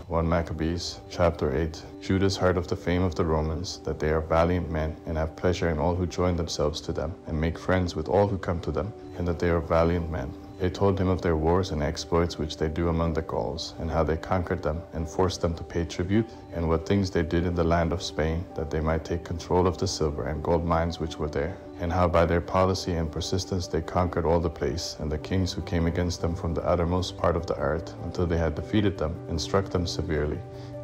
1 Maccabees, chapter 8. Judas heard of the fame of the Romans, that they are valiant men, and have pleasure in all who join themselves to them, and make friends with all who come to them, and that they are valiant men. They told him of their wars and exploits which they do among the Gauls, and how they conquered them, and forced them to pay tribute, and what things they did in the land of Spain, that they might take control of the silver and gold mines which were there, and how by their policy and persistence they conquered all the place, and the kings who came against them from the uttermost part of the earth, until they had defeated them, and struck them severely,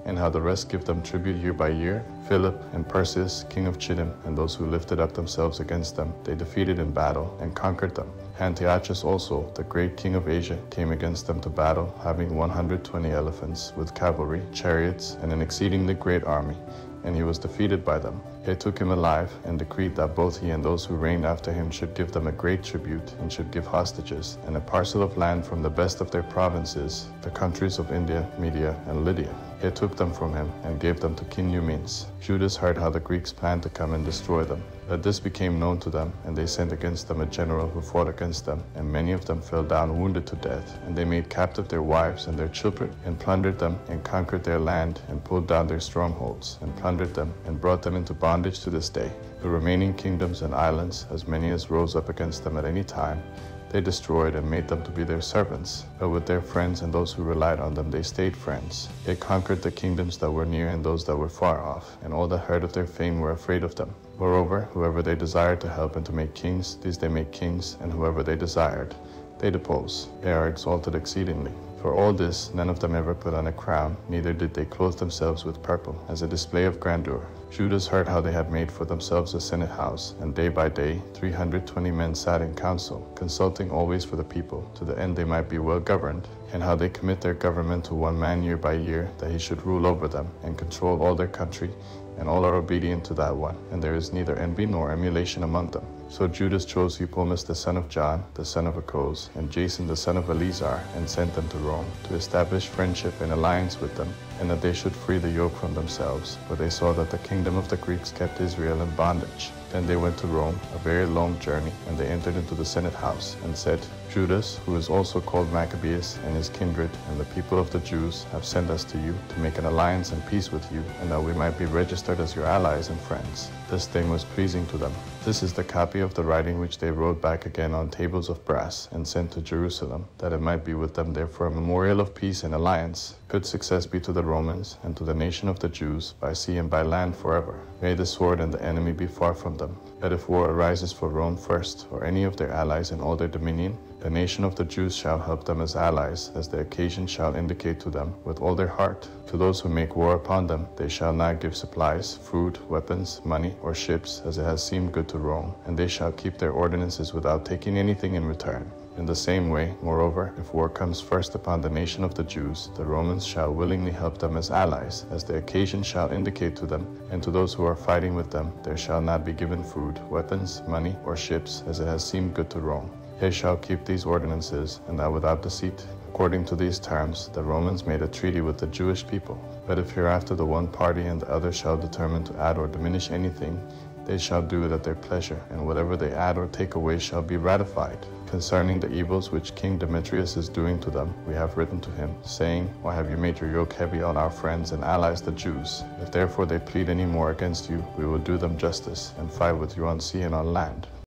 and how the rest give them tribute year by year. Philip and Perseus, king of Chittim, and those who lifted up themselves against them, they defeated in battle, and conquered them. Antiochus also, the great king of Asia, came against them to battle, having 120 elephants, with cavalry, chariots, and an exceedingly great army, and he was defeated by them. They took him alive, and decreed that both he and those who reigned after him should give them a great tribute, and should give hostages, and a parcel of land from the best of their provinces, the countries of India, Media, and Lydia. They took them from him, and gave them to King Eumenes. Judas heard how the Greeks planned to come and destroy them. But this became known to them, and they sent against them a general who fought against them, and many of them fell down wounded to death. And they made captive their wives and their children, and plundered them, and conquered their land, and pulled down their strongholds, and plundered them, and brought them into bondage to this day. The remaining kingdoms and islands, as many as rose up against them at any time, they destroyed and made them to be their servants. But with their friends and those who relied on them, they stayed friends. They conquered the kingdoms that were near and those that were far off, and all that heard of their fame were afraid of them. Moreover, whoever they desired to help and to make kings, these they make kings, and whoever they desired, they depose. They are exalted exceedingly. For all this, none of them ever put on a crown, neither did they clothe themselves with purple, as a display of grandeur. Judas heard how they had made for themselves a senate house, and day by day 320 men sat in council, consulting always for the people, to the end they might be well governed, and how they commit their government to one man year by year, that he should rule over them, and control all their country, and all are obedient to that one, and there is neither envy nor emulation among them. So Judas chose Eupolemus the son of John, the son of Achos, and Jason the son of Eleazar, and sent them to Rome, to establish friendship and alliance with them, and that they should free the yoke from themselves, for they saw that the kingdom of the Greeks kept Israel in bondage. Then they went to Rome, a very long journey, and they entered into the senate house, and said, Judas, who is also called Maccabees, and his kindred, and the people of the Jews, have sent us to you, to make an alliance and peace with you, and that we might be registered as your allies and friends. This thing was pleasing to them. This is the copy of the writing which they wrote back again on tables of brass, and sent to Jerusalem, that it might be with them there for a memorial of peace and alliance. Good success be to the Romans, and to the nation of the Jews, by sea and by land forever. May the sword and the enemy be far from them. But if war arises for Rome first, or any of their allies in all their dominion, the nation of the Jews shall help them as allies, as the occasion shall indicate to them, with all their heart. To those who make war upon them, they shall not give supplies, food, weapons, money, or ships, as it has seemed good to Rome, and they shall keep their ordinances without taking anything in return. In the same way, moreover, if war comes first upon the nation of the Jews, the Romans shall willingly help them as allies, as the occasion shall indicate to them, and to those who are fighting with them, there shall not be given food, weapons, money, or ships, as it has seemed good to Rome. They shall keep these ordinances, and that without deceit. According to these terms, the Romans made a treaty with the Jewish people. But if hereafter the one party and the other shall determine to add or diminish anything, they shall do it at their pleasure, and whatever they add or take away shall be ratified. Concerning the evils which King Demetrius is doing to them, we have written to him, saying, Why have you made your yoke heavy on our friends and allies the Jews? If therefore they plead any more against you, we will do them justice, and fight with you on sea and on land.